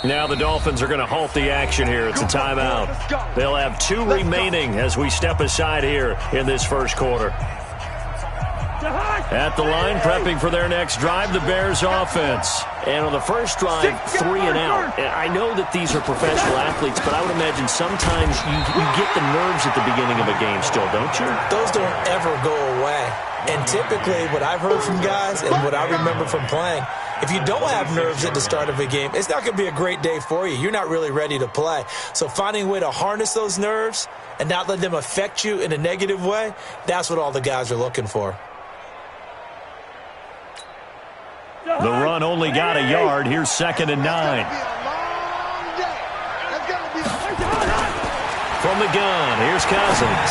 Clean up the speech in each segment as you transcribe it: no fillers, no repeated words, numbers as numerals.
Now the Dolphins are going to halt the action here. It's a timeout. They'll have 2 remaining as we step aside here in this first quarter. At the line, prepping for their next drive, the Bears offense. And on the first drive, 3 and out. And I know that these are professional athletes, but I would imagine sometimes you get the nerves at the beginning of a game still, don't you? Those don't ever go away. And typically, what I've heard from guys and what I remember from playing, if you don't have nerves at the start of a game, it's not going to be a great day for you. You're not really ready to play. So finding a way to harness those nerves and not let them affect you in a negative way, that's what all the guys are looking for. The run only got a yard. Here's 2nd and 9. From the gun, here's Cousins.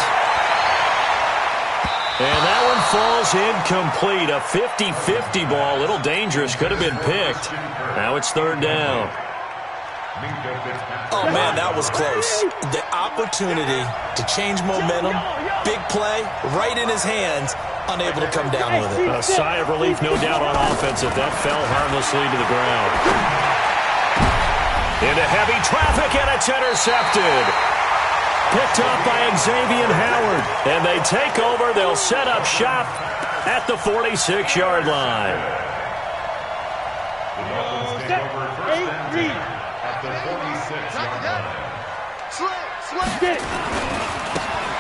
And that one falls incomplete. A 50-50 ball. A little dangerous. Could have been picked. Now it's 3rd down. Oh, man, that was close. The opportunity to change momentum, big play, right in his hands, unable to come down with it. A sigh of relief, no doubt, on offense if that fell harmlessly to the ground. Into heavy traffic, and it's intercepted. Picked up by Xavier Howard. And they take over. They'll set up shop at the 46-yard line.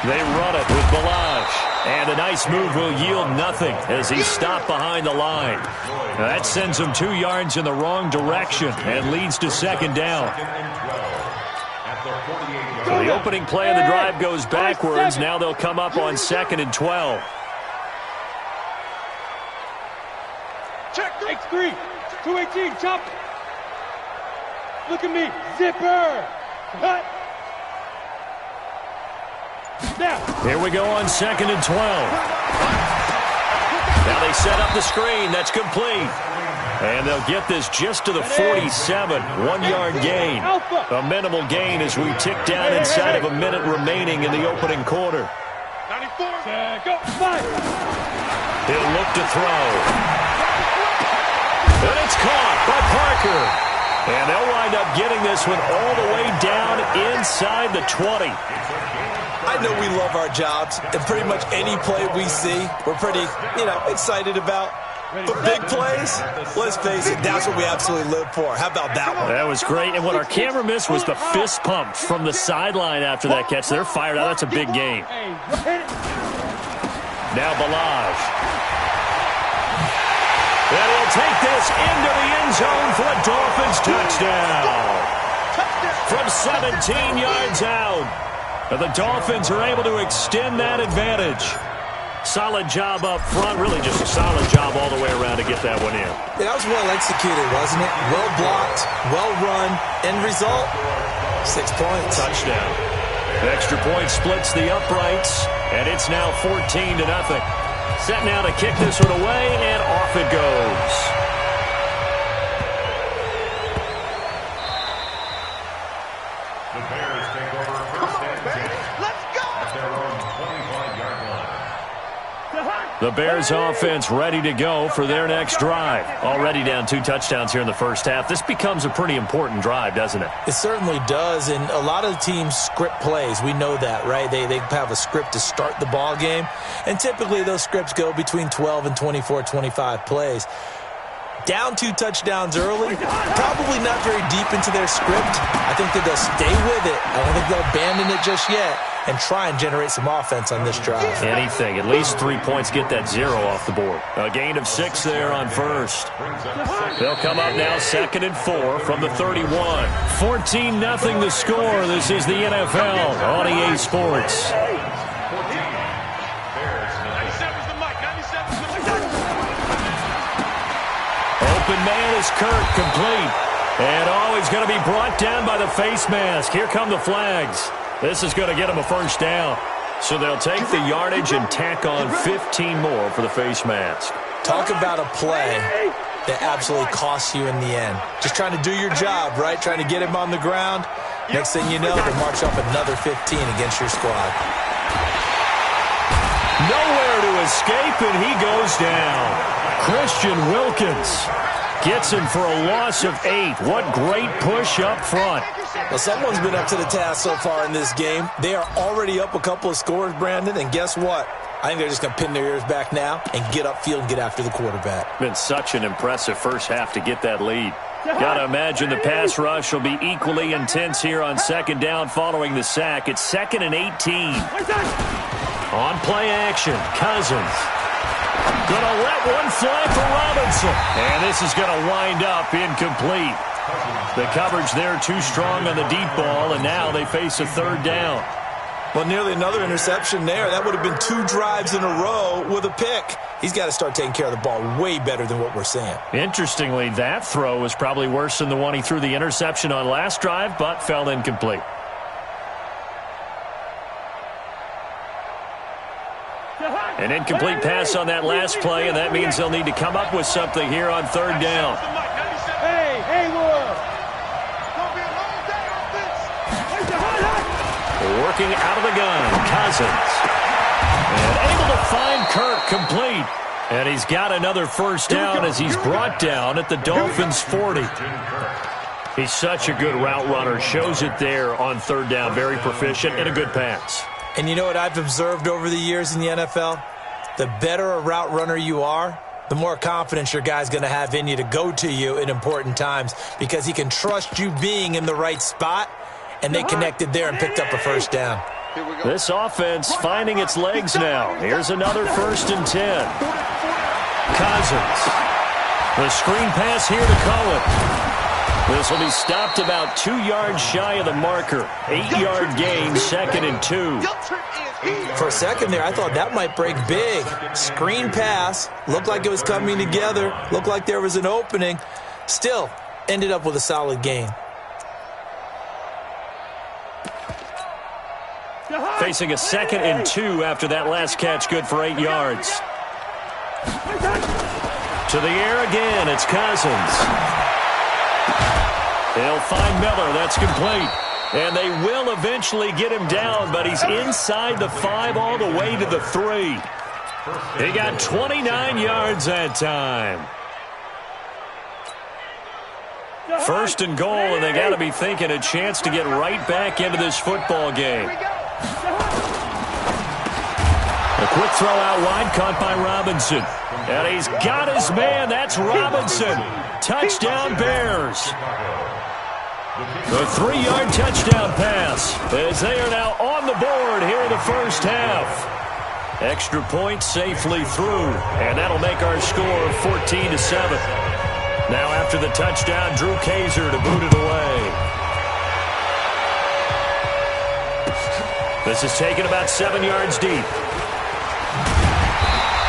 They run it with Balaj. And a nice move will yield nothing as he's stopped behind the line. Now that sends him 2 yards in the wrong direction and leads to 2nd down. So the opening play of the drive goes backwards. Now they'll come up on 2nd and 12. Check X3, 218, chop. Look at me, zipper. Cut. Now. Here we go on 2nd and 12. Now they set up the screen. That's complete. And they'll get this just to the 47. 1-yard gain. A minimal gain as we tick down inside of a minute remaining in the opening quarter. 94. Go. 5. He'll look to throw. And it's caught by Parker. And they'll wind up getting this one all the way down inside the 20. I know we love our jobs, and pretty much any play we see, we're pretty, excited about. But big plays, let's face it, that's what we absolutely live for. How about that one? That was great. And what our camera missed was the fist pump from the sideline after that catch. They're fired out. That's a big game. Now Balaj. And he'll take this into the end zone for a Dolphins touchdown. From 17 yards out. And the Dolphins are able to extend that advantage. Solid job up front. Really just a solid job all the way around to get that one in. Yeah, that was well executed, wasn't it? Well blocked, well run. End result, 6 points. Touchdown. The extra point splits the uprights, and it's now 14-0. Set now to kick this one away, and off it goes. The Bears take over first and 10. Let's go! At their own 25-yard line. The Bears offense ready to go for their next drive. Already down 2 touchdowns here in the first half. This becomes a pretty important drive, doesn't it? It certainly does, and a lot of teams script plays. We know that, right? They have a script to start the ball game, and typically those scripts go between 12 and 24, 25 plays. Down 2 touchdowns early, probably not very deep into their script. I think that they'll stay with it. I don't think they'll abandon it just yet and try and generate some offense on this drive. Anything. At least 3 points, get that 0 off the board. A gain of 6 there on first. They'll come up now 2nd and 4 from the 31. 14-0 the score. This is the NFL on EA Sports. Open man is Kirk, complete. And he's going to be brought down by the face mask. Here come the flags. This is going to get him a first down. So they'll take the yardage and tack on 15 more for the face mask. Talk about a play that absolutely costs you in the end. Just trying to do your job, right? Trying to get him on the ground. Next thing you know, they march off another 15 against your squad. Nowhere to escape, and he goes down. Christian Wilkins Gets him for a loss of 8. What great push up front. Well, someone's been up to the task so far in this game. They are already up a couple of scores, Brandon, and guess what? I think they're just going to pin their ears back now and get upfield and get after the quarterback. Been such an impressive first half to get that lead. Got to imagine the pass rush will be equally intense here on second down following the sack. It's 2nd and 18. On play action, Cousins. Gonna let one fly for Robinson. And this is going to wind up incomplete. The coverage there too strong on the deep ball, and now they face a 3rd down. Well, nearly another interception there. That would have been 2 drives in a row with a pick. He's got to start taking care of the ball way better than what we're seeing. Interestingly, that throw was probably worse than the one he threw the interception on last drive, but fell incomplete. An incomplete pass on that last play, and that means they'll need to come up with something here on 3rd down. Hey, Hayward! Working out of the gun, Cousins. And able to find Kirk complete. And he's got another first down as he's brought down at the Dolphins' 40. He's such a good route runner. Shows it there on 3rd down. Very proficient and a good pass. And you know what I've observed over the years in the NFL? The better a route runner you are, the more confidence your guy's going to have in you to go to you in important times because he can trust you being in the right spot, and they connected there and picked up a first down. This offense finding its legs now. Here's another 1st and 10. Cousins. The screen pass here to Cohen. This will be stopped about 2 yards shy of the marker. 8-yard gain, 2nd and 2. For a second there, I thought that might break big. Screen pass. Looked like it was coming together. Looked like there was an opening. Still, ended up with a solid gain. Facing a 2nd and 2 after that last catch, good for 8 yards. To the air again, it's Cousins. They'll find Miller, that's complete. And they will eventually get him down, but he's inside the 5 all the way to the 3. He got 29 yards that time. 1st and goal, and they got to be thinking a chance to get right back into this football game. A quick throw out wide, caught by Robinson. And he's got his man. That's Robinson. Touchdown, Bears. The 3-yard touchdown pass as they are now on the board here in the first half. Extra point safely through, and that'll make our score 14-7. Now after the touchdown, Drew Kaiser to boot it away. This is taken about 7 yards deep.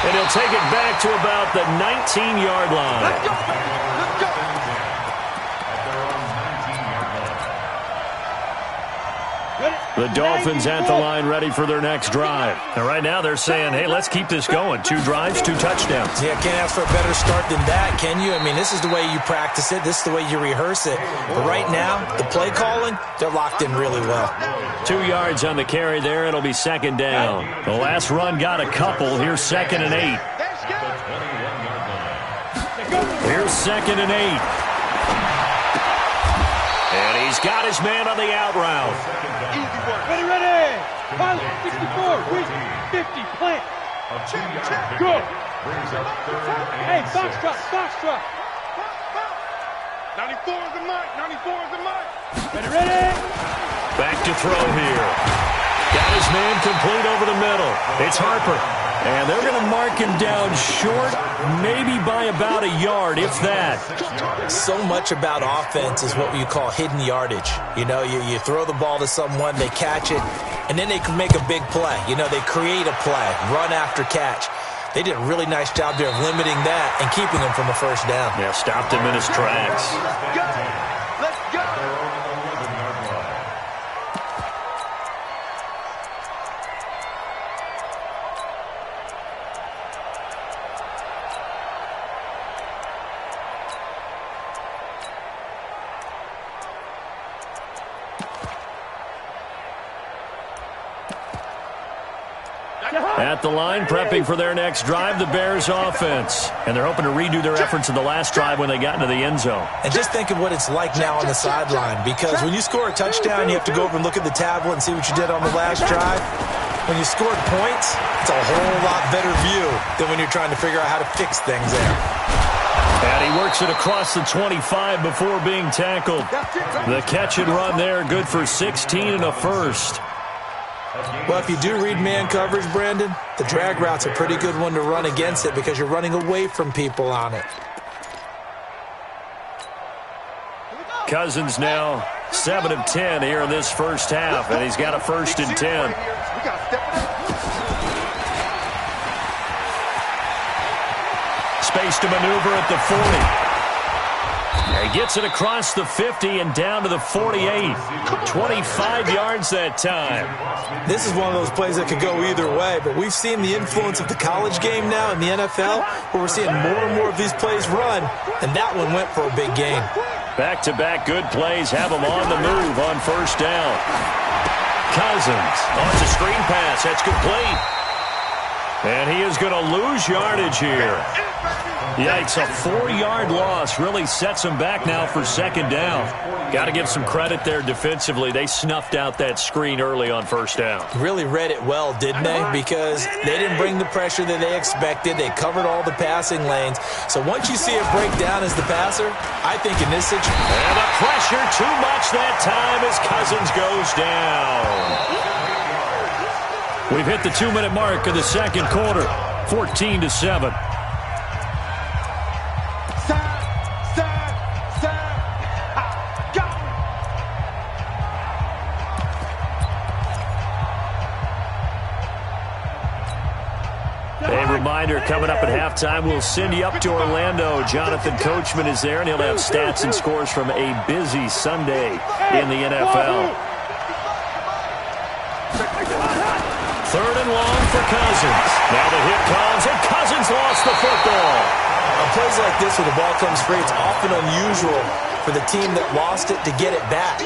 And he'll take it back to about the 19-yard line. Let's go. The Dolphins at the line ready for their next drive. And right now they're saying, hey, let's keep this going. 2 drives, 2 touchdowns. Yeah, can't ask for a better start than that, can you? I mean, this is the way you practice it. This is the way you rehearse it. But right now, the play calling, they're locked in really well. 2 yards on the carry there. It'll be 2nd down. The last run got a couple. Here's 2nd and 8. Here's 2nd and 8. And he's got his man on the out route. Ready. Pilot, 64, reach, 50, plant. Go. Hey, box drop. 94 is the mic. Ready. Back to throw here. Got his man complete over the middle. It's Harper. And they're going to mark him down short, maybe by about a yard, if that. So much about offense is what you call hidden yardage. You know, you throw the ball to someone, they catch it, and then they can make a big play. You know, they create a play, run after catch. They did a really nice job there of limiting that and keeping him from a first down. Yeah, stopped him in his tracks. Let's go. At the line, prepping for their next drive, the Bears offense. And they're hoping to redo their efforts in the last drive when they got into the end zone. And just think of what it's like now on the sideline, because when you score a touchdown, you have to go over and look at the tablet and see what you did on the last drive. When you scored points, it's a whole lot better view than when you're trying to figure out how to fix things there. And he works it across the 25 before being tackled. The catch and run there, good for 16 and a first. Well, if you do read man coverage, Brandon, the drag route's a pretty good one to run against it because you're running away from people on it. Cousins now 7 of 10 here in this first half, and he's got a 1st and 10. Space to maneuver at the 40. He gets it across the 50 and down to the 48. 25 yards that time. This is one of those plays that could go either way, but we've seen the influence of the college game now in the NFL, where we're seeing more and more of these plays run, and that one went for a big gain. Back-to-back good plays have him on the move on 1st down. Cousins. Oh, it's a screen pass. That's complete. And he is going to lose yardage here. Yikes, a 4-yard loss really sets him back now for 2nd down. Got to give some credit there defensively. They snuffed out that screen early on 1st down. Really read it well, didn't they? Because they didn't bring the pressure that they expected. They covered all the passing lanes. So once you see it break down as the passer, I think in this situation... And the pressure too much that time as Cousins goes down. We've hit the 2-minute mark of the 2nd quarter. 14-7. A reminder, coming up at halftime, we'll send you up to Orlando. Jonathan Coachman is there, and he'll have stats and scores from a busy Sunday in the NFL. 3rd and long for Cousins. Now the hit comes, and Cousins lost the football. On plays like this where the ball comes free, it's often unusual for the team that lost it to get it back,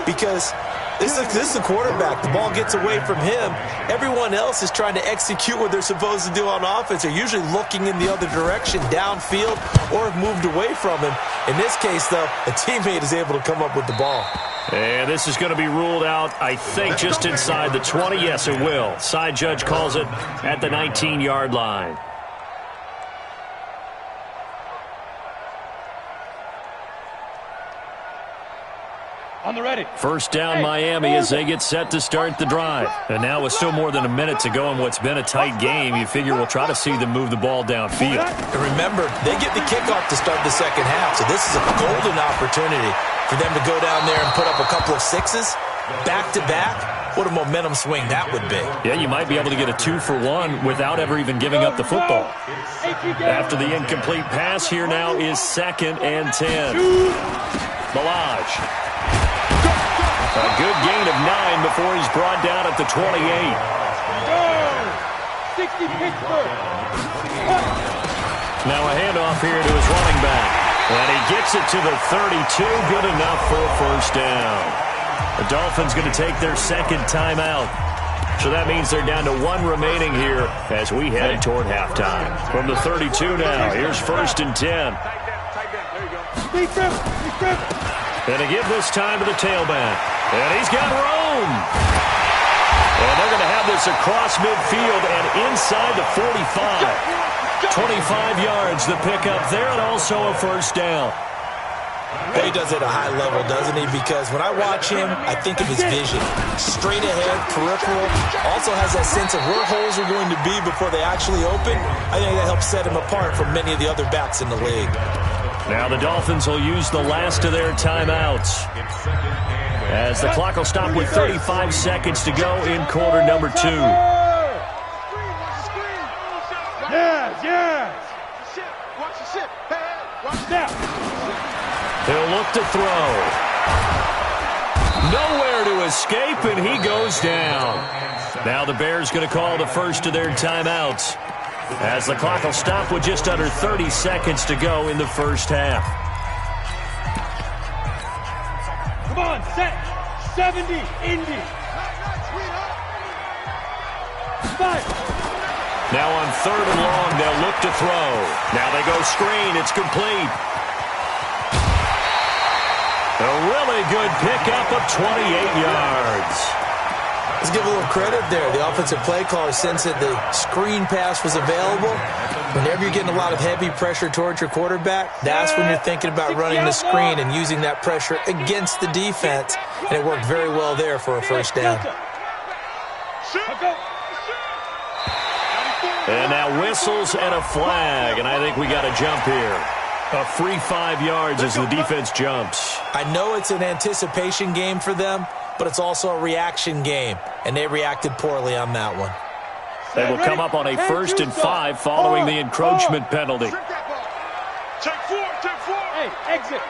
because this is the quarterback. The ball gets away from him. Everyone else is trying to execute what they're supposed to do on offense. They're usually looking in the other direction, downfield, or have moved away from him. In this case, though, a teammate is able to come up with the ball. And this is going to be ruled out, I think, just inside the 20. Yes, it will. Side judge calls it at the 19-yard line. On the ready. 1st down Miami as they get set to start the drive. And now with still more than a minute to go in what's been a tight game, you figure we'll try to see them move the ball downfield. And remember, they get the kickoff to start the 2nd half, so this is a golden opportunity for them to go down there and put up a couple of sixes back-to-back. What a momentum swing that would be. Yeah, you might be able to get a 2-for-1 without ever even giving up the football. After the incomplete pass, here now is 2nd and 10. Milage. A good gain of 9 before he's brought down at the 28. 60 Pittsburgh. Now a handoff here to his running back. And he gets it to the 32. Good enough for a 1st down. The Dolphins going to take their 2nd timeout. So that means they're down to 1 remaining here as we head toward halftime. From the 32 now, here's 1st and 10. And to give this time to the tailback. And he's got room. And they're going to have this across midfield and inside the 45. 25 yards the pickup there, and also a 1st down. Well, he does it at a high level, doesn't he? Because when I watch him, I think of his vision. Straight ahead, peripheral. Also has that sense of where holes are going to be before they actually open. I think that helps set him apart from many of the other backs in the league. Now the Dolphins will use the last of their timeouts, as the clock will stop with 35 seconds to go in quarter number 2. Yes. Watch the ship. Watch snap. He'll look to throw. Nowhere to escape, and he goes down. Now the Bears going to call the first of their timeouts, as the clock will stop with just under 30 seconds to go in the 1st half. Come on, set. 70, Indy. 5. Now on 3rd and long, they'll look to throw. Now they go screen. It's complete. A really good pickup of 28 yards. Let's give a little credit there. The offensive play caller sensed that the screen pass was available. Whenever you're getting a lot of heavy pressure towards your quarterback, that's when you're thinking about running the screen and using that pressure against the defense. And it worked very well there for a first down. And now whistles and a flag, and I think we got a jump here. A free 5 yards as the defense jumps. I know it's an anticipation game for them, but it's also a reaction game, and they reacted poorly on that one. They will come up on a 1st and 5 following the encroachment penalty. Take 4. Hey, exit.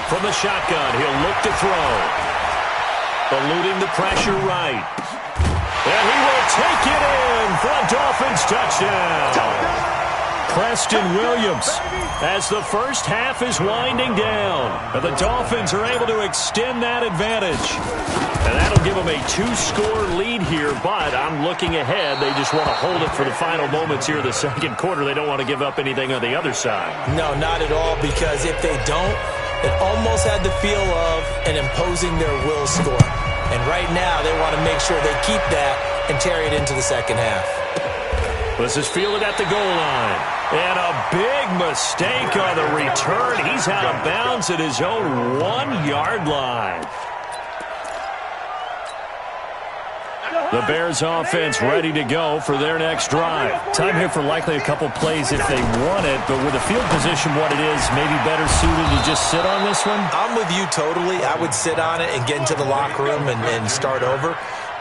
From the shotgun, he'll look to throw. Eluding the pressure right. And he will take it in for a Dolphins touchdown. Preston Williams, as the first half is winding down. The Dolphins are able to extend that advantage. And that'll give them a 2-score lead here, but I'm looking ahead. They just want to hold it for the final moments here of the second quarter. They don't want to give up anything on the other side. No, not at all, because if they don't, it almost had the feel of an imposing their will score. And right now, they want to make sure they keep that and carry it into the second half. This is fielded at the goal line. And a big mistake on the return. He's out of bounds at his own 1-yard line. The Bears offense ready to go for their next drive. Time here for likely a couple plays if they want it, but with the field position what it is, maybe better suited to just sit on this one? I'm with you totally. I would sit on it and get into the locker room and start over.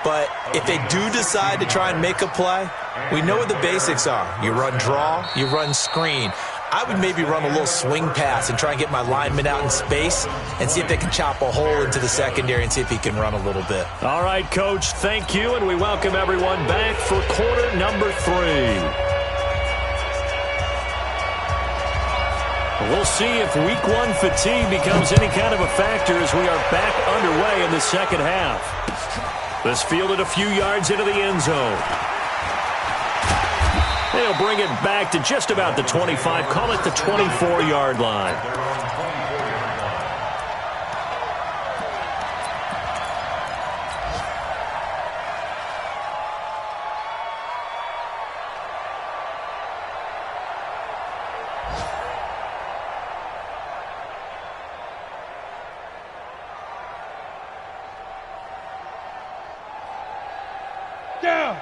But if they do decide to try and make a play, we know what the basics are. You run draw, you run screen. I would maybe run a little swing pass and try and get my lineman out in space and see if they can chop a hole into the secondary and see if he can run a little bit. All right, Coach, thank you, and we welcome everyone back for quarter number 3. We'll see if week 1 fatigue becomes any kind of a factor as we are back underway in the second half. This fielded a few yards into the end zone. They'll bring it back to just about the 25, call it the 24-yard line.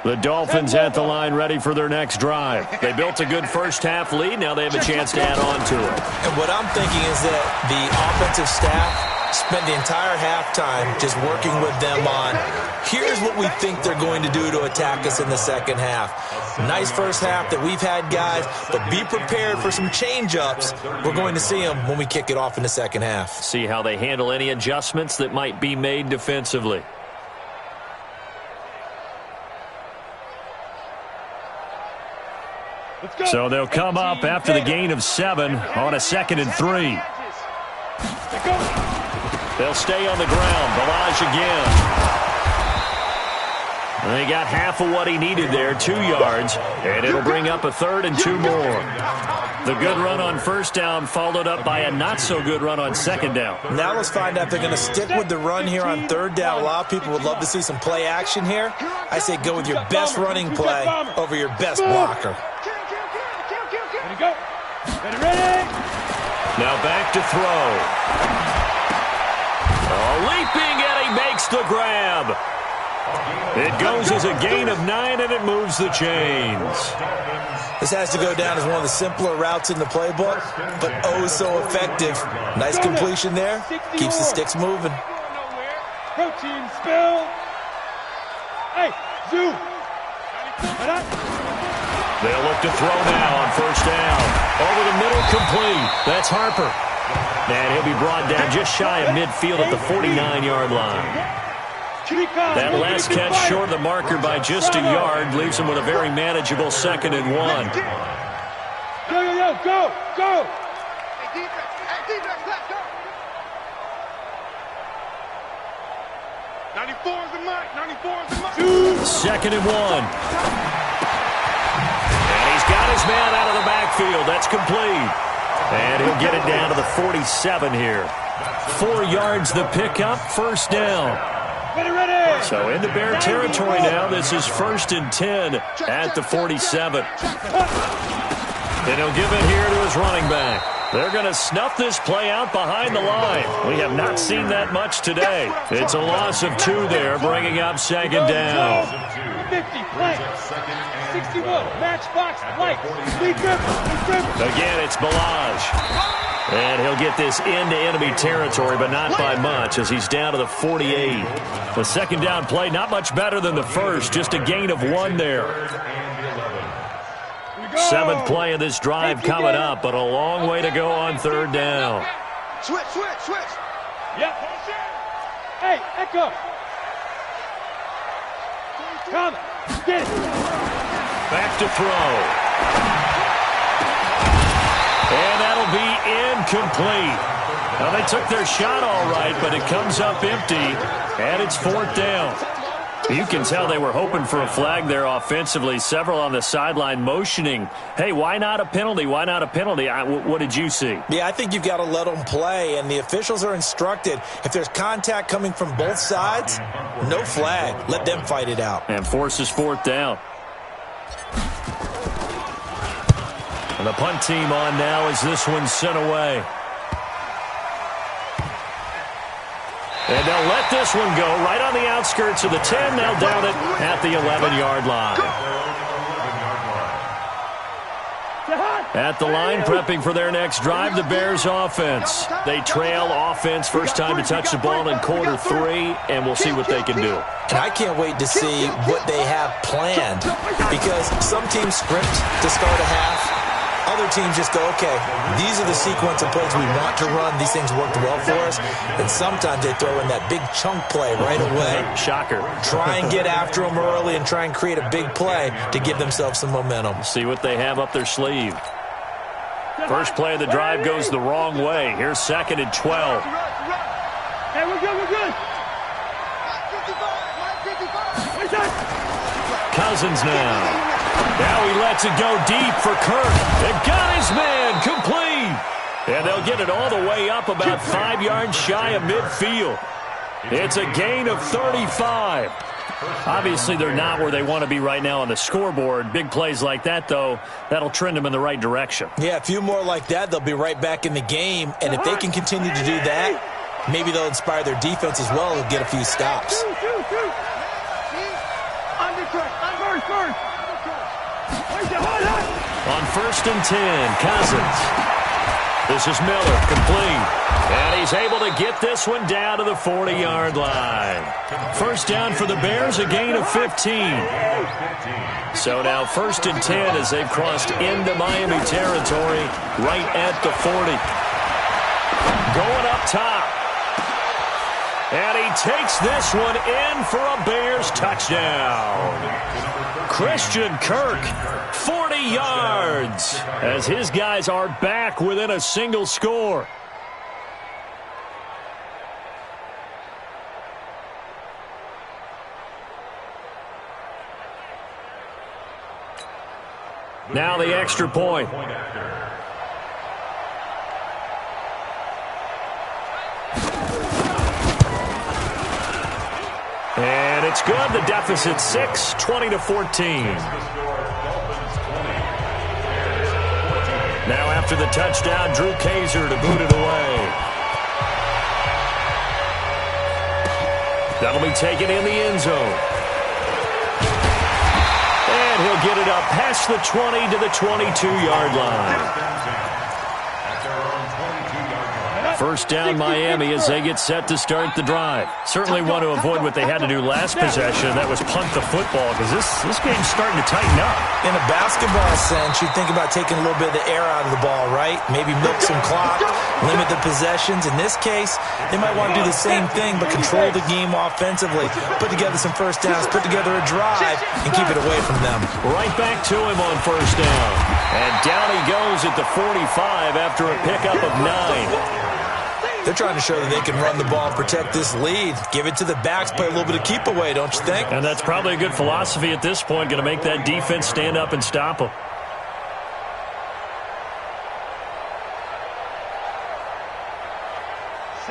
The Dolphins at the line ready for their next drive. They built a good first half lead. Now they have a chance to add on to it. And what I'm thinking is that the offensive staff spent the entire halftime just working with them on, here's what we think they're going to do to attack us in the second half. Nice first half that we've had, guys, but be prepared for some change-ups. We're going to see them when we kick it off in the second half. See how they handle any adjustments that might be made defensively. So they'll come up after the gain of 7 on a 2nd and 3. They'll stay on the ground. Balaj again. They got half of what he needed there, 2 yards, and it'll bring up a 3rd and 2 more. The good run on first down followed up by a not-so-good run on second down. Now let's find out if they're going to stick with the run here on 3rd down. A lot of people would love to see some play action here. I say go with your best running play over your best blocker. Go. Ready. Now back to throw. Leaping, and he makes the grab. It goes as a gain of 9, and it moves the chains. This has to go down as one of the simpler routes in the playbook, but oh so effective. Nice completion there. Keeps the sticks moving. Protein spill. Hey, zoo. They'll look to throw now on first down. Over the middle, complete. That's Harper. And he'll be brought down just shy of midfield at the 49-yard line. That last catch short of the marker by just a yard leaves him with a very manageable 2nd and 1. Go. 94 is the mic. 94 is the mic. 2nd and 1. And he's got his man out of the backfield. That's complete. And he'll get it down to the 47 here. 4 yards the pickup, 1st down. So into Bear territory now. This is 1st and 10 at the 47. And he'll give it here to his running back. They're going to snuff this play out behind the line. We have not seen that much today. It's a loss of 2 there, bringing up 2nd down. 50, blank. 61, matchbox, blank. Again, it's Balaj. And he'll get this into enemy territory, but not by much, as he's down to the 48. The 2nd down play, not much better than the first, just a gain of 1 there. 7th play of this drive coming up, but a long way to go on 3rd down. Switch. Yep. Hey, Echo. Come. Get it. Back to throw. And that'll be incomplete. Now, they took their shot all right, but it comes up empty, and it's 4th down. You can tell they were hoping for a flag there offensively. Several on the sideline motioning, hey, why not a penalty? Why not a penalty? What did you see? Yeah, I think you've got to let them play, and the officials are instructed, if there's contact coming from both sides, no flag. Let them fight it out. And forces 4th down. And the punt team on now as this one's sent away. And they'll let this one go right on the outskirts of the 10. They'll down it at the 11-yard line. At the line, prepping for their next drive, the Bears offense. They trail offense, first time to touch the ball in quarter 3, and we'll see what they can do. And I can't wait to see what they have planned, because some teams script to start a half. Other teams just go, okay, these are the sequence of plays we want to run. These things worked well for us. And sometimes they throw in that big chunk play right away. Shocker. Try and get after them early and try and create a big play to give themselves some momentum. See what they have up their sleeve. First play of the drive goes the wrong way. Here's 2nd and 12. Hey, we're good. Cousins now. Now he lets it go deep for Kirk. They got his man complete. And they'll get it all the way up about 5 yards shy of midfield. It's a gain of 35. Obviously, they're not where they want to be right now on the scoreboard. Big plays like that, though, that'll trend them in the right direction. Yeah, a few more like that, they'll be right back in the game. And if they can continue to do that, maybe they'll inspire their defense as well and get a few stops. On 1st and 10, Cousins. This is Miller, complete. And he's able to get this one down to the 40-yard line. First down for the Bears, a gain of 15. So now 1st and 10 as they've crossed into Miami territory right at the 40. Going up top. And he takes this one in for a Bears touchdown. Christian Kirk, 40 yards, as his guys are back within a single score. Now the extra point. And it's good. The deficit 6, 20-14. Now after the touchdown, Drew Kaiser to boot it away. That'll be taken in the end zone. And he'll get it up past the 20 to the 22-yard line. First down Miami as they get set to start the drive. Certainly want to avoid what they had to do last possession. That was punt the football, because this game's starting to tighten up. In a basketball sense, you think about taking a little bit of the air out of the ball, right? Maybe milk some clock, limit the possessions. In this case, they might want to do the same thing, but control the game offensively. Put together some first downs, put together a drive, and keep it away from them. Right back to him on first down. And down he goes at the 45 after a pickup of 9. They're trying to show that they can run the ball and protect this lead. Give it to the backs, play a little bit of keep away, don't you think? And that's probably a good philosophy at this point, going to make that defense stand up and stop them.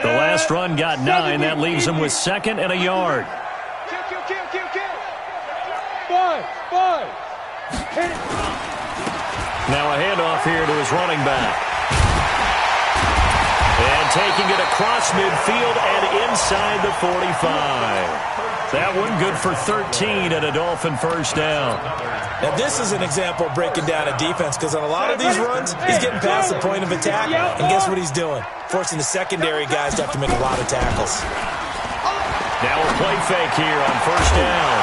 The last run got 9. That leaves him with 2nd and a yard. Now a handoff here to his running back. And taking it across midfield and inside the 45. That one good for 13 and a Dolphin first down. Now this is an example of breaking down a defense, because on a lot of these runs, he's getting past the point of attack, and guess what he's doing? Forcing the secondary guys to have to make a lot of tackles. Now a play fake here on first down.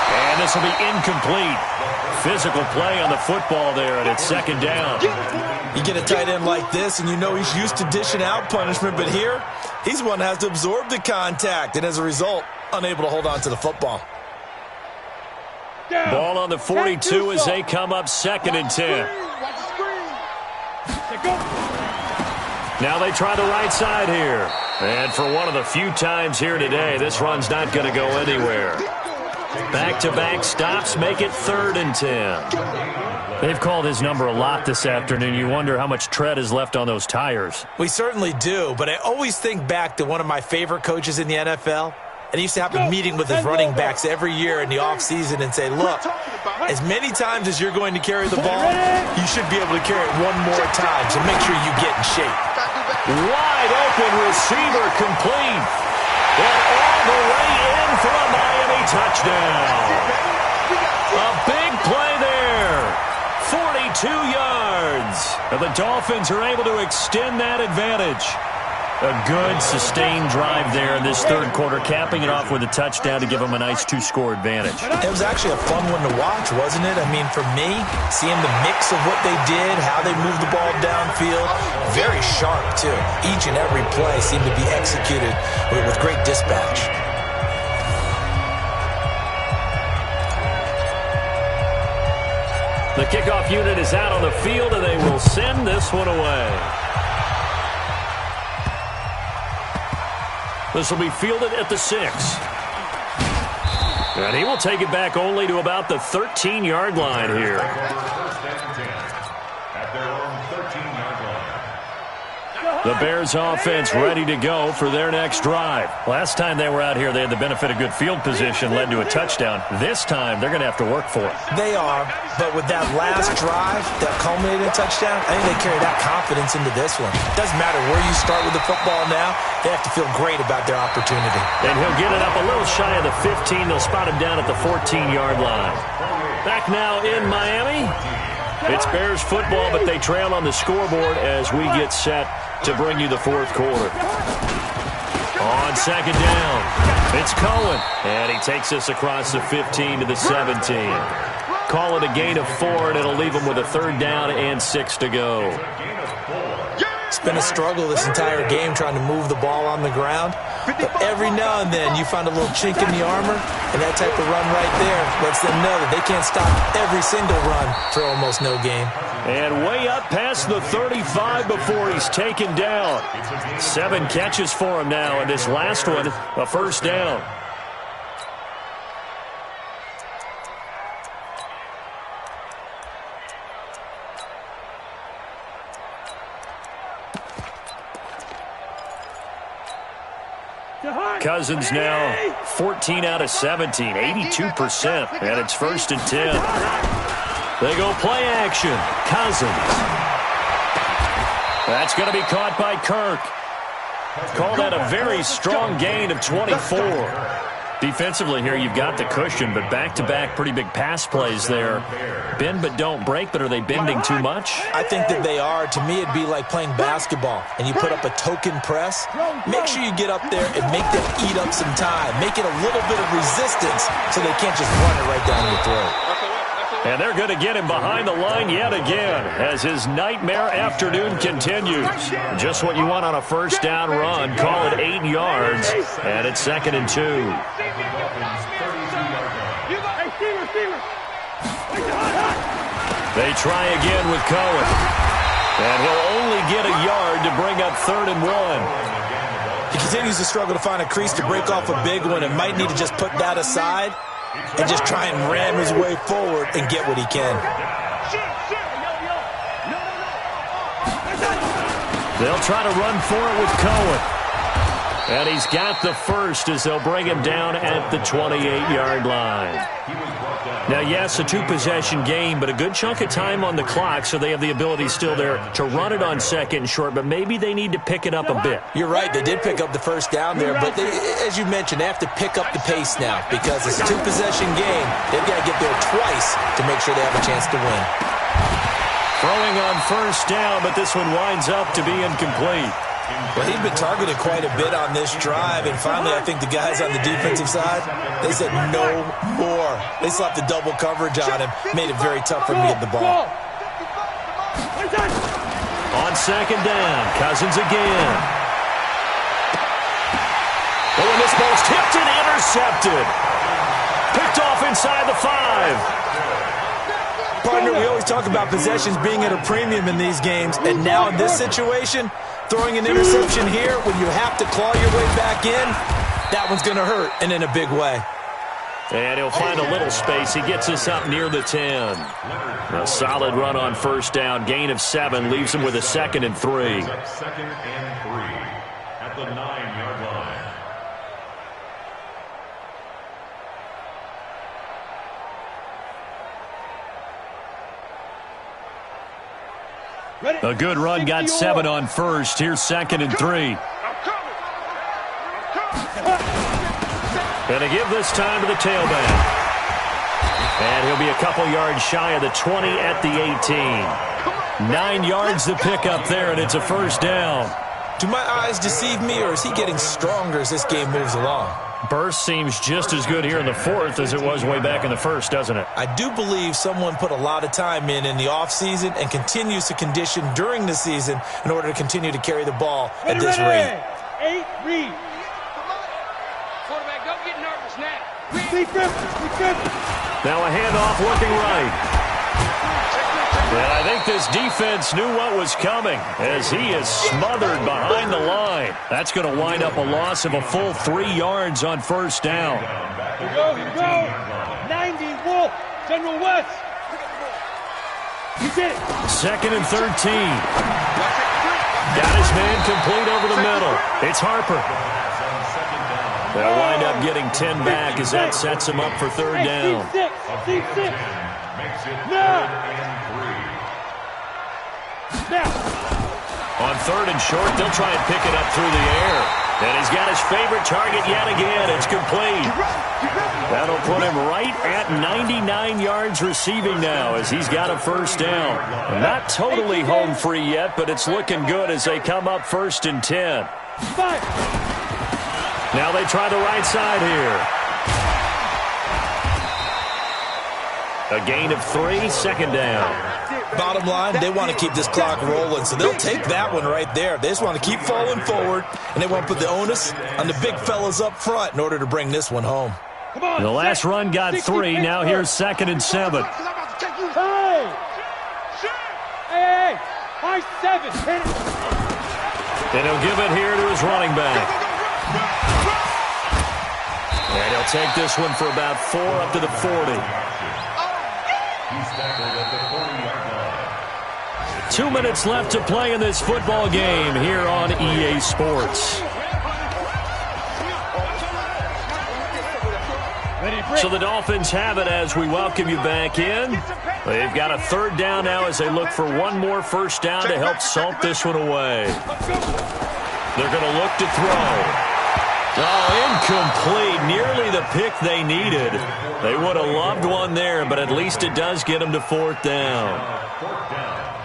And this will be incomplete. Physical play on the football there, and it's 2nd down. You get a tight end like this, and you know he's used to dishing out punishment, but here, he's one that has to absorb the contact, and as a result, unable to hold on to the football. Ball on the 42 as they come up 2nd and 10. Now they try the right side here. And for one of the few times here today, this run's not going to go anywhere. Back-to-back stops make it 3rd and 10. They've called his number a lot this afternoon. You wonder how much tread is left on those tires. We certainly do, but I always think back to one of my favorite coaches in the NFL. And he used to have a meeting with his running backs every year in the offseason and say, look, as many times as you're going to carry the ball, you should be able to carry it one more time, so make sure you get in shape. Wide open receiver complete. And all the way in for a Miami touchdown. A big play there. 42 yards. And the Dolphins are able to extend that advantage. A good, sustained drive there in this 3rd quarter, capping it off with a touchdown to give them a nice 2-score advantage. It was actually a fun one to watch, wasn't it? I mean, for me, seeing the mix of what they did, how they moved the ball downfield, very sharp, too. Each and every play seemed to be executed with great dispatch. The kickoff unit is out on the field, and they will send this one away. This will be fielded at the 6. And he will take it back only to about the 13-yard line here. The Bears offense ready to go for their next drive. Last time they were out here, they had the benefit of good field position, led to a touchdown. This time, they're going to have to work for it. They are, but with that last drive that culminated in a touchdown, I think they carry that confidence into this one. Doesn't matter where you start with the football now, they have to feel great about their opportunity. And he'll get it up a little shy of the 15. They'll spot him down at the 14-yard line. Back now in Miami. It's Bears football, but they trail on the scoreboard as we get set to bring you the 4th quarter. On 2nd down, it's Cohen. And he takes us across the 15 to the 17. Call it a gain of 4, and it'll leave him with a 3rd down and 6 to go. It's been a struggle this entire game trying to move the ball on the ground. But every now and then you find a little chink in the armor, and that type of run right there lets them know that they can't stop every single run for almost no gain. And way up past the 35 before he's taken down. 7 catches for him now, and this last one, a 1st down. Cousins now 14 out of 17, 82%, and it's 1st and 10. They go play action. Cousins. That's going to be caught by Kirk. Call that a very strong gain of 24. Defensively here, you've got the cushion, but back-to-back pretty big pass plays there. Bend but don't break, but are they bending too much? I think that they are. To me, it'd be like playing basketball, and you put up a token press. Make sure you get up there and make them eat up some time. Make it a little bit of resistance so they can't just run it right down your throat. And they're going to get him behind the line yet again as his nightmare afternoon continues. Just what you want on a 1st down run. Call it 8 yards, and it's 2nd and 2. They try again with Cohen. And he'll only get a yard to bring up 3rd and 1. He continues to struggle to find a crease to break off a big one and might need to just put that aside and just try and ram his way forward and get what he can. They'll try to run for it with Cohen. And he's got the first as they'll bring him down at the 28-yard line. Now, yes, a two-possession game, but a good chunk of time on the clock, so they have the ability still there to run it on second and short, but maybe they need to pick it up a bit. You're right. They did pick up the first down there, but they, as you mentioned, they have to pick up the pace now because it's a two-possession game. They've got to get there twice to make sure they have a chance to win. Throwing on first down, but this one winds up to be incomplete. Well, he'd been targeted quite a bit on this drive, and finally I think the guys on the defensive side, they said no more. They slapped the double coverage on him, made it very tough for him to get the ball. On second down, Cousins again. Oh, and this ball's tipped and intercepted. Picked off inside the 5. Partner, we always talk about possessions being at a premium in these games, and now in this situation, throwing an interception here when you have to claw your way back in, that one's going to hurt, and in a big way. And he'll find a little space. He gets us up near the 10. A solid run on first down. Gain of 7 leaves him with a 2nd and 3. 2nd and 3 at the 9-yard line. A good run got 7 on first. Here's 2nd and 3. Going to give this time to the tailback. And he'll be a couple yards shy of the 20 at the 18. 9 yards to pick up there, and it's a first down. Do my eyes deceive me, or is he getting stronger as this game moves along? Burst seems just as good here in the 4th as it was way back in the 1st, doesn't it? I do believe someone put a lot of time in the offseason and continues to condition during the season in order to continue to carry the ball at this rate. 8, read. Quarterback, don't get nervous now. Now a handoff looking right. And I think this defense knew what was coming as he is smothered behind the line. That's going to wind up a loss of a full 3 yards on first down. Here we go. 90, Wolf, General West. You did it. 2nd and 13. Got his man complete over the middle. It's Harper. They'll wind up getting 10 back as that sets him up for third down. On 3rd and short, they'll try and pick it up through the air. And he's got his favorite target yet again. It's complete. That'll put him right at 99 yards receiving now as he's got a first down. Not totally home free yet, but it's looking good as they come up 1st and 10. Now they try the right side here. A gain of 3, 2nd down. Bottom line, they want to keep this clock rolling, so they'll take that one right there. They just want to keep falling forward, and they want to put the onus on the big fellas up front in order to bring this one home. The last run got 3. Now here's 2nd and 7. Hey, high 7. Hit it. And he'll give it here to his running back. And he'll take this one for about 4 up to the 40. He's tackled at the 40-yard line. 2 minutes left to play in this football game here on EA Sports. So the Dolphins have it as we welcome you back in. They've got a 3rd down now as they look for one more first down to help salt this one away. They're going to look to throw. Oh, incomplete. Nearly the pick they needed. They would have loved one there, but at least it does get them to 4th down.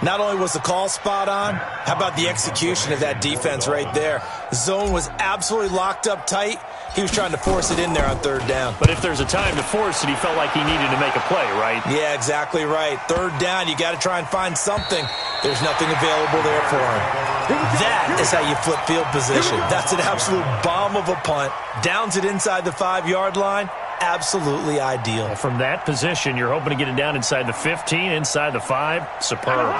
Not only was the call spot on, how about the execution of that defense right there? The zone was absolutely locked up tight. He was trying to force it in there on 3rd down. But if there's a time to force it, he felt like he needed to make a play, right? Yeah, exactly right. 3rd down, you got to try and find something. There's nothing available there for him. That is how you flip field position. That's an absolute bomb of a punt. Downs it inside the 5-yard line. Absolutely ideal. From that position, you're hoping to get it down inside the 15, inside the 5. Superb.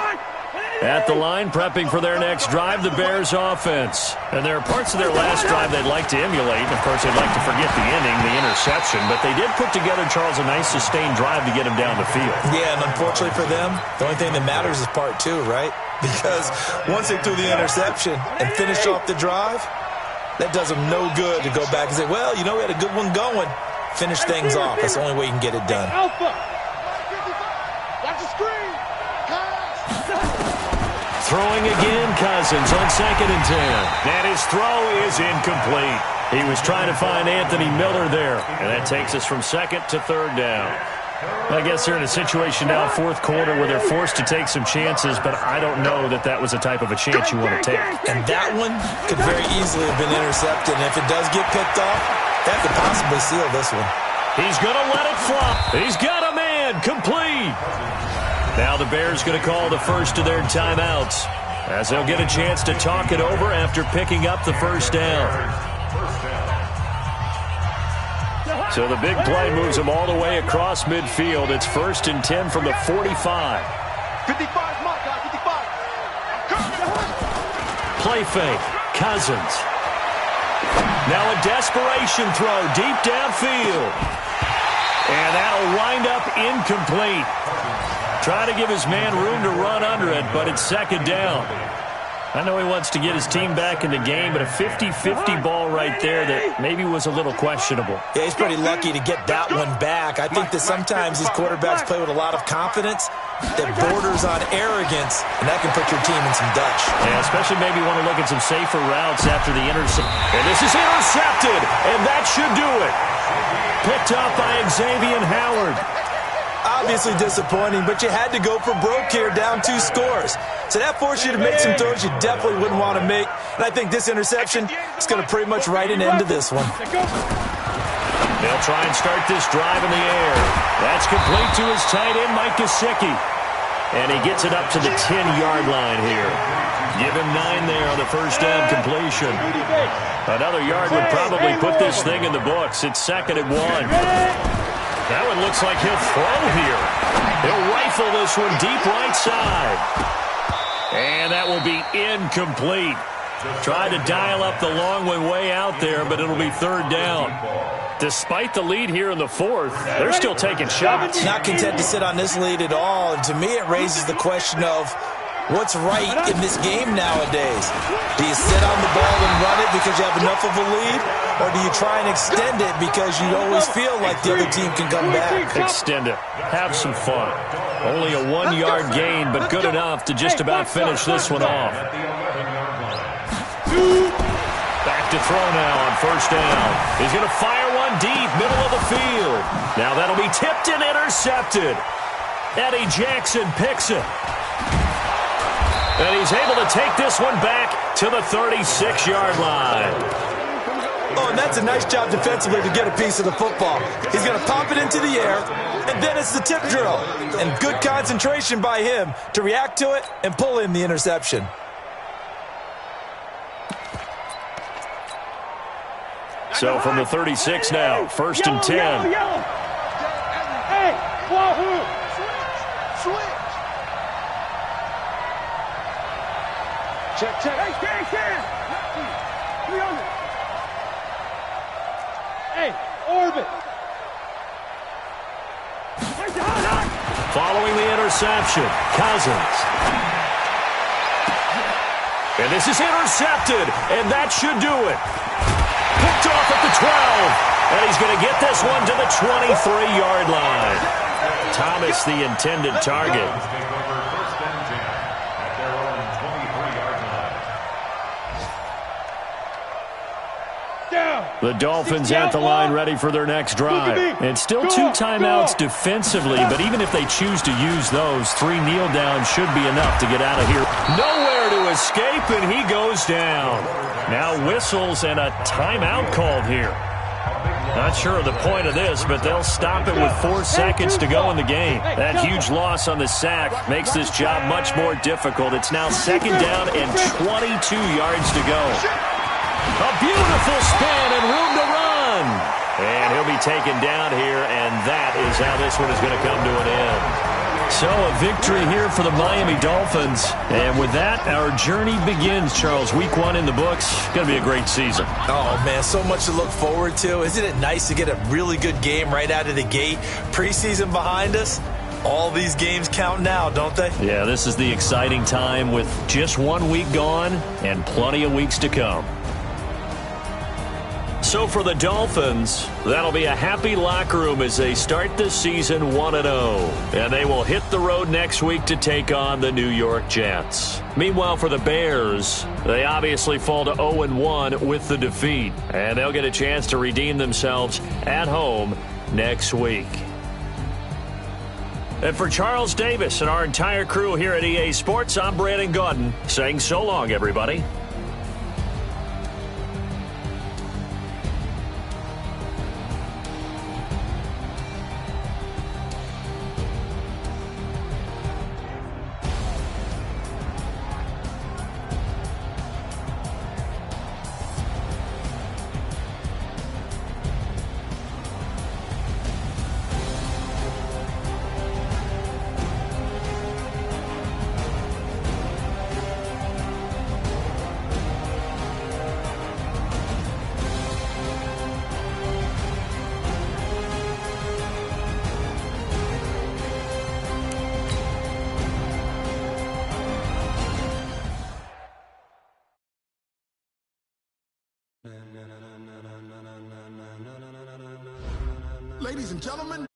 At the line, prepping for their next drive, the Bears offense. And there are parts of their last drive they'd like to emulate. Of course, they'd like to forget the inning, the interception. But they did put together, Charles, a nice sustained drive to get him down the field. Yeah, and unfortunately for them, the only thing that matters is part two, right? Because once they threw the interception and finished off the drive, that does them no good to go back and say, well, you know, we had a good one going. Finish things off. That's the only way you can get it done. Alpha. Watch the screen. Throwing again, Cousins on 2nd and 10. And his throw is incomplete. He was trying to find Anthony Miller there. And that takes us from 2nd to 3rd down. I guess they're in a situation now, 4th quarter, where they're forced to take some chances, but I don't know that that was the type of a chance you want to take. And that one could very easily have been intercepted. And if it does get picked off, that could possibly seal this one. He's going to let it flop. He's got a man complete. Now the Bears going to call the first of their timeouts as they'll get a chance to talk it over after picking up the first down. So the big play moves them all the way across midfield. It's 1st and 10 from the 45. 55 mark, 55. Play fake. Cousins. Now a desperation throw deep downfield. And that'll wind up incomplete. Try to give his man room to run under it, but it's 2nd down. I know he wants to get his team back in the game, but a 50-50 ball right there that maybe was a little questionable. Yeah, he's pretty lucky to get that one back. I think that sometimes these quarterbacks play with a lot of confidence that borders on arrogance, and that can put your team in some Dutch. Yeah, especially maybe want to look at some safer routes after the intercept. And this is intercepted, and that should do it. Picked up by Xavier Howard. Obviously disappointing, but you had to go for broke here, down 2 scores. So that forced you to make some throws you definitely wouldn't want to make. And I think this interception is going to pretty much write an end to this one. They'll try and start this drive in the air. That's complete to his tight end, Mike Gesicki. And he gets it up to the 10-yard line here. Give him 9 there on the first down completion. Another yard would probably put this thing in the books. It's 2nd and 1. That one looks like he'll throw here. He'll rifle this one deep right side. And that will be incomplete. Tried to dial up the long one way out there, but it'll be 3rd down. Despite the lead here in the 4th, they're still taking shots. Not content to sit on this lead at all. And to me, it raises the question of what's right in this game nowadays. Do you sit on the ball and run it because you have enough of a lead? Or do you try and extend it because you always feel like the other team can come back? Extend it. Have some fun. Only a 1-yard gain, but good enough to just about finish this one off. Back to throw now on first down. He's going to fire one deep, middle of the field. Now that'll be tipped and intercepted. Eddie Jackson picks it. And he's able to take this one back to the 36-yard line. Oh, and that's a nice job defensively to get a piece of the football. He's going to pop it into the air, and then it's the tip drill. And good concentration by him to react to it and pull in the interception. So from the 36 now, 1st and 10. Yellow. Hey, Wahoo! Switch. Check. Hey, 300. Hey, orbit. Following the interception, Cousins. And this is intercepted, and that should do it. Picked off at the 12, and he's going to get this one to the 23-yard line. Thomas, the intended target. The Dolphins at the line ready for their next drive. And still 2 timeouts defensively, but even if they choose to use those, 3 kneel downs should be enough to get out of here. Nowhere to escape, and he goes down. Now whistles and a timeout called here. Not sure of the point of this, but they'll stop it with 4 seconds to go in the game. That huge loss on the sack makes this job much more difficult. It's now 2nd down and 22 yards to go. A beautiful spin and room to run. And he'll be taken down here, and that is how this one is going to come to an end. So a victory here for the Miami Dolphins. And with that, our journey begins, Charles. Week 1 in the books. Going to be a great season. Oh, man, so much to look forward to. Isn't it nice to get a really good game right out of the gate? Preseason behind us. All these games count now, don't they? Yeah, this is the exciting time with just 1 week gone and plenty of weeks to come. So for the Dolphins, that'll be a happy locker room as they start the season 1-0. And they will hit the road next week to take on the New York Jets. Meanwhile, for the Bears, they obviously fall to 0-1 with the defeat. And they'll get a chance to redeem themselves at home next week. And for Charles Davis and our entire crew here at EA Sports, I'm Brandon Gaudin saying so long, everybody. Ladies and gentlemen.